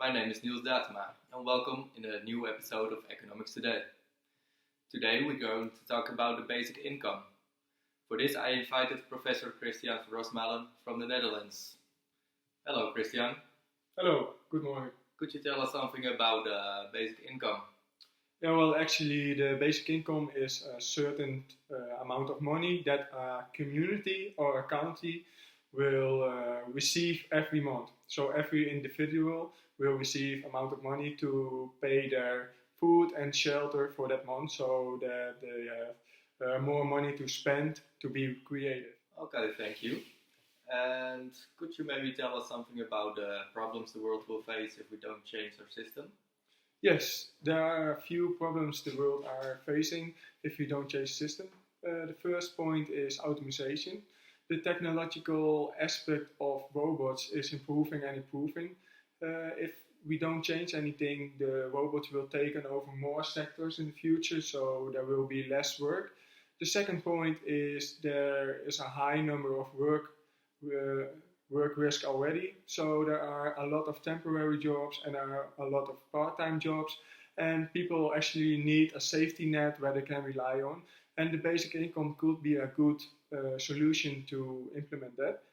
My name is Niels Datema and welcome in a new episode of Economics Today. Today we're going to talk about the basic income. For this I invited Professor Christian van Rosmalen from the Netherlands. Hello Christian. Hello, good morning. Could you tell us something about basic income? Yeah, well, actually, the basic income is a certain amount of money that a community or a county will receive every month. So every individual will receive amount of money to pay their food and shelter for that month, so that they have more money to spend to be creative. Okay, thank you. And could you maybe tell us something about the problems the world will face if we don't change our system? Yes, there are a few problems the world are facing if we don't change the system. The first point is automation. The technological aspect of robots is improving and improving. If we don't change anything, the robots will take over more sectors in the future, so there will be less work. The second point is there is a high number of work risk already, so there are a lot of temporary jobs and there are a lot of part-time jobs, and people actually need a safety net where they can rely on, and the basic income could be a good solution to implement that.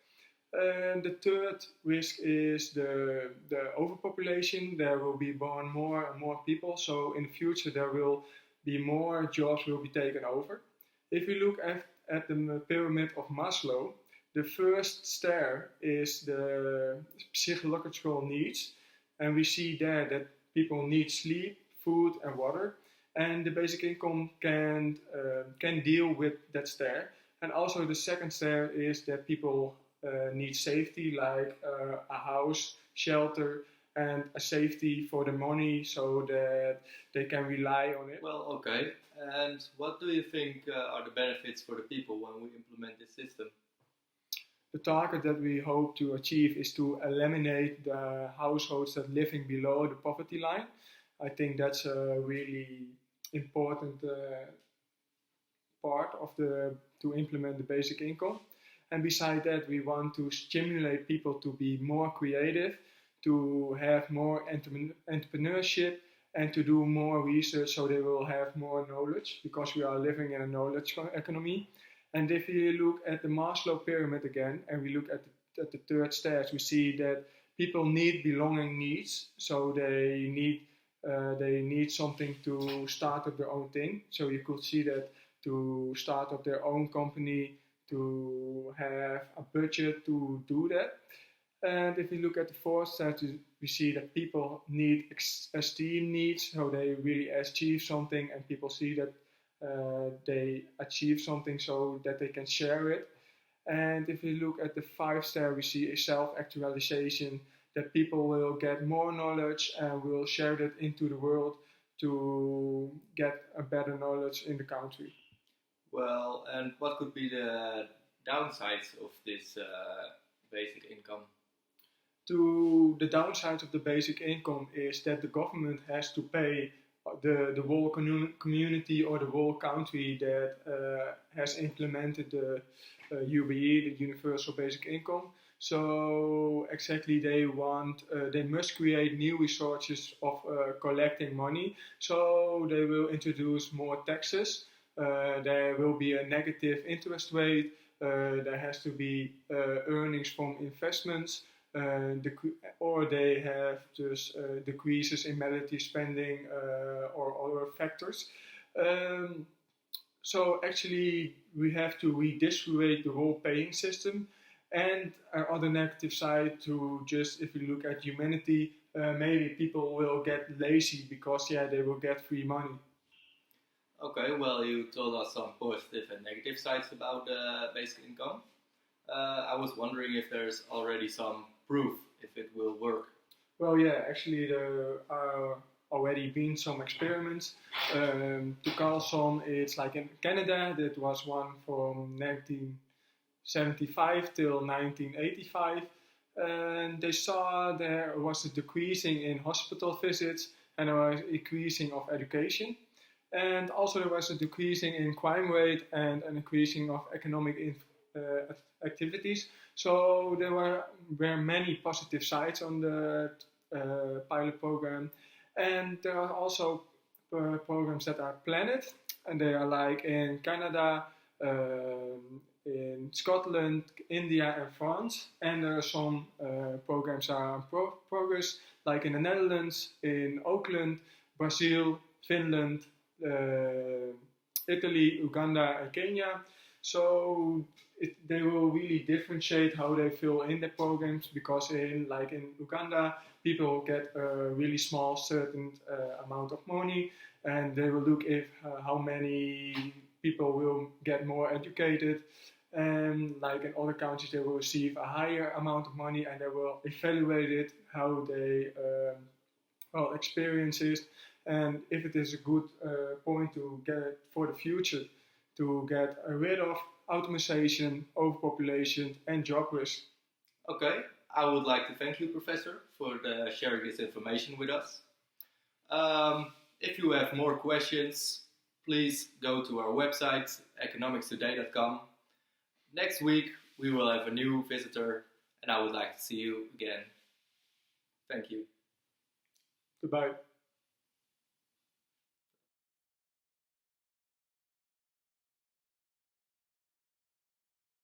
And the third risk is the overpopulation. There will be born more and more people, so in the future there will be more jobs will be taken over. If you look at the pyramid of Maslow, the first stair is the psychological needs, and we see there that people need sleep, food and water, and the basic income can deal with that stair. And also the second stair is that people need safety, like a house, shelter, and a safety for the money so that they can rely on it. Well, okay. And what do you think are the benefits for the people when we implement this system? The target that we hope to achieve is to eliminate the households that are living below the poverty line. I think that's a really important part of to implement the basic income. And beside that, we want to stimulate people to be more creative, to have more entrepreneurship, and to do more research so they will have more knowledge, because we are living in a knowledge economy. And if you look at the Maslow pyramid again, and we look at the third stage, we see that people need belonging needs, so they need something to start up their own thing. So you could see that to start up their own company, to have a budget to do that. And if you look at the fourth stage, we see that people need esteem needs, so they really achieve something, and people see that they achieve something so that they can share it. And if you look at the 5 star, we see a self-actualization, that people will get more knowledge and will share that into the world to get a better knowledge in the country. Well, and what could be the downsides of this basic income? The downsides of the basic income is that the government has to pay the whole community or the whole country that has implemented the UBE, the Universal Basic Income. So exactly they must create new resources of collecting money. So they will introduce more taxes. There will be a negative interest rate. There has to be earnings from investments. Or they have just decreases in military spending or other factors. So actually we have to redistribute the whole paying system. And on the negative side, to just, if you look at humanity, maybe people will get lazy because they will get free money. Okay, well, you told us some positive and negative sides about the basic income. I was wondering if there's already some proof if it will work. Well, yeah, actually there are already been some experiments. To call some, it's like in Canada, that was one from 1975 till 1985. And they saw there was a decreasing in hospital visits and there was a increasing of education. And also there was a decreasing in crime rate and an increasing of economic activities. So there were many positive sides on the pilot program. And there are also programs that are planned, and they are like in Canada, in Scotland, India, and France. And there are some programs that are in progress, like in the Netherlands, in Auckland, Brazil, Finland, Italy, Uganda, and Kenya. So they will really differentiate how they fill in the programs, because in Uganda, people get a really small certain amount of money, and they will look if how many people will get more educated. And like in other countries, they will receive a higher amount of money, and they will evaluate it how they experience it, and if it is a good point to get for the future to get rid of automation, overpopulation, and job risk. Okay, I would like to thank you, Professor, for sharing this information with us. If you have more questions, please go to our website, economicstoday.com. Next week, we will have a new visitor, and I would like to see you again. Thank you. Goodbye.